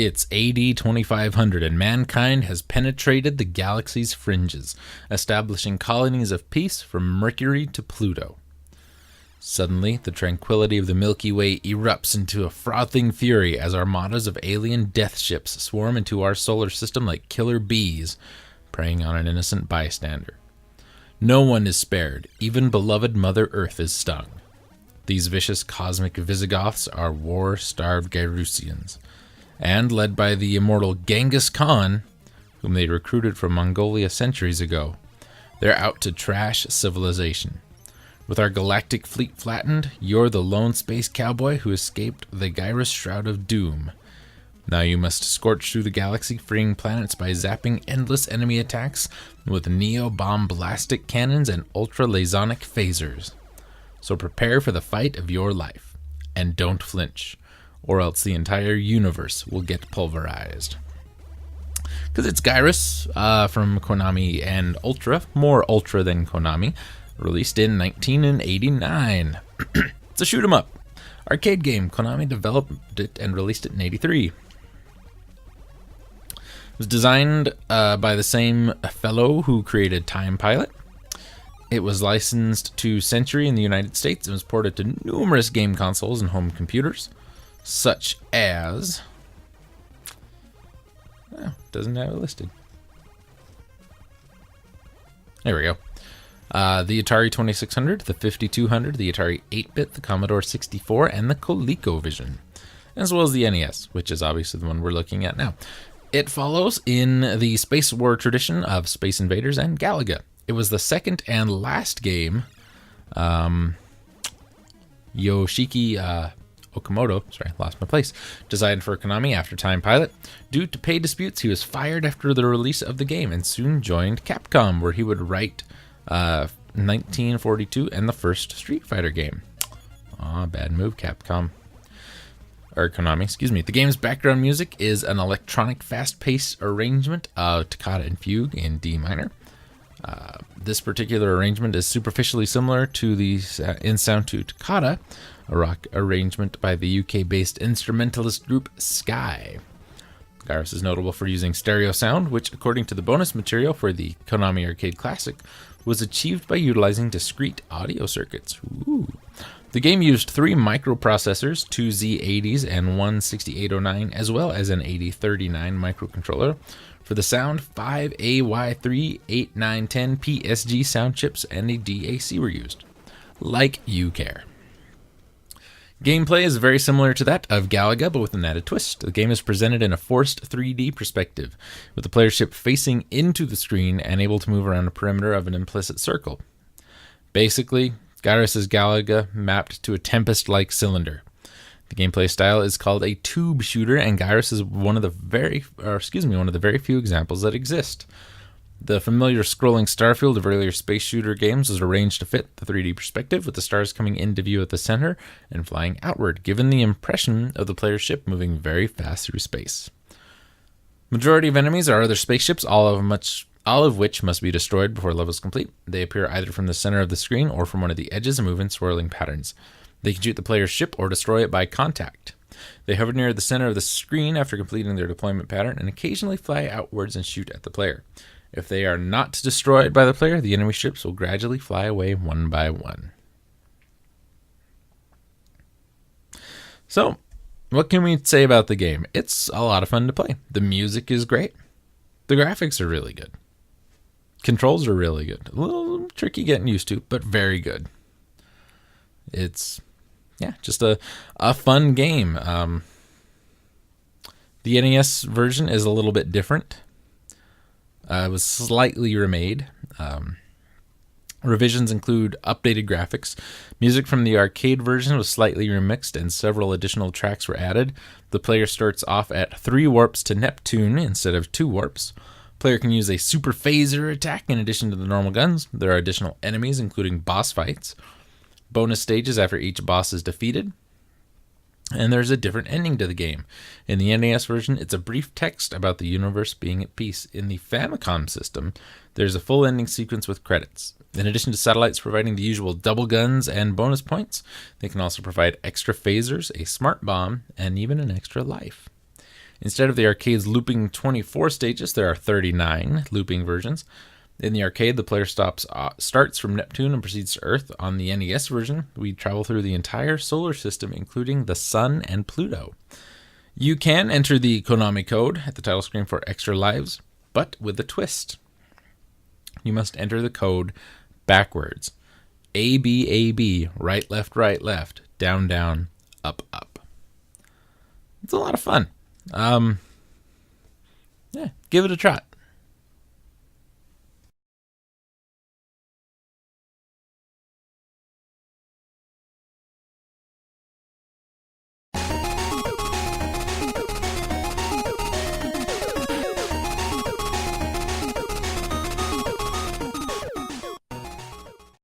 It's AD 2500 and mankind has penetrated the galaxy's fringes, establishing colonies of peace from Mercury to Pluto. Suddenly, the tranquility of the Milky Way erupts into a frothing fury as armadas of alien deathships swarm into our solar system like killer bees, preying on an innocent bystander. No one is spared, even beloved Mother Earth is stung. These vicious cosmic Visigoths are war-starved Gyrusians, and led by the immortal Genghis Khan, whom they recruited from Mongolia centuries ago, they're out to trash civilization. With our galactic fleet flattened, you're the lone space cowboy who escaped the Gyruss shroud of doom. Now you must scorch through the galaxy, freeing planets by zapping endless enemy attacks with Neo-Bomb-Blastic cannons and Ultra-Lazonic phasers. So prepare for the fight of your life, and don't flinch, or else the entire universe will get pulverized. Because it's Gyruss from Konami and Ultra, more Ultra than Konami, released in 1989. It's a shoot 'em up arcade game. Konami developed it and released it in 83. It was designed by the same fellow who created Time Pilot. It was licensed to Century in the United States and was ported to numerous game consoles and home computers, such as... Oh, doesn't have it listed. There we go. The Atari 2600, the 5200, the Atari 8-bit, the Commodore 64, and the ColecoVision, as well as the NES, which is obviously the one we're looking at now. It follows in the Space War tradition of Space Invaders and Galaga. It was the second and last game Yoshiki Okamoto, lost my place, designed for Konami after Time Pilot. Due to pay disputes, he was fired after the release of the game and soon joined Capcom, where he would write 1942 and the first Street Fighter game. Aw, bad move, Capcom. Or Konami, excuse me. The game's background music is an electronic fast-paced arrangement of Toccata and Fugue in D minor. This particular arrangement is superficially similar to the in sound to Toccata, a rock arrangement by the UK-based instrumentalist group Sky. Gyruss is notable for using stereo sound, which, according to the bonus material for the Konami Arcade Classic, was achieved by utilizing discrete audio circuits. Ooh. The game used 3 microprocessors, 2 Z80s and one 6809, as well as an 8039 microcontroller. For the sound, 5 AY3 8910 PSG sound chips and a DAC were used. Like you care. Gameplay is very similar to that of Galaga, but with an added twist. The game is presented in a forced 3D perspective, with the player ship facing into the screen and able to move around the perimeter of an implicit circle. Basically, Gyruss is Galaga mapped to a Tempest-like cylinder. The gameplay style is called a tube shooter, and Gyruss is one of the very few examples that exist. The familiar scrolling starfield of earlier space shooter games was arranged to fit the 3D perspective, with the stars coming into view at the center and flying outward, giving the impression of the player's ship moving very fast through space. Majority of enemies are other spaceships, all of which must be destroyed before levels complete. They appear either from the center of the screen or from one of the edges and move in swirling patterns. They can shoot the player's ship or destroy it by contact. They hover near the center of the screen after completing their deployment pattern and occasionally fly outwards and shoot at the player. If they are not destroyed by the player, the enemy ships will gradually fly away one by one. So, what can we say about the game? It's a lot of fun to play. The music is great. The graphics are really good. Controls are really good. A little tricky getting used to, but very good. It's, just a fun game. The NES version is a little bit different. It was slightly remade. Revisions include updated graphics. Music from the arcade version was slightly remixed and several additional tracks were added. The player starts off at 3 warps to Neptune instead of 2 warps. Player can use a super phaser attack in addition to the normal guns. There are additional enemies, including boss fights, bonus stages after each boss is defeated, and there's a different ending to the game. In the NES version, it's a brief text about the universe being at peace. In the Famicom system, there's a full ending sequence with credits. In addition to satellites providing the usual double guns and bonus points, they can also provide extra phasers, a smart bomb, and even an extra life. Instead of the arcade's looping 24 stages, there are 39 looping versions. In the arcade, the player starts from Neptune and proceeds to Earth. On the NES version, we travel through the entire solar system, including the Sun and Pluto. You can enter the Konami code at the title screen for extra lives, but with a twist. You must enter the code backwards. A, B, A, B, right, left, down, down, up, up. It's a lot of fun. Yeah, give it a try.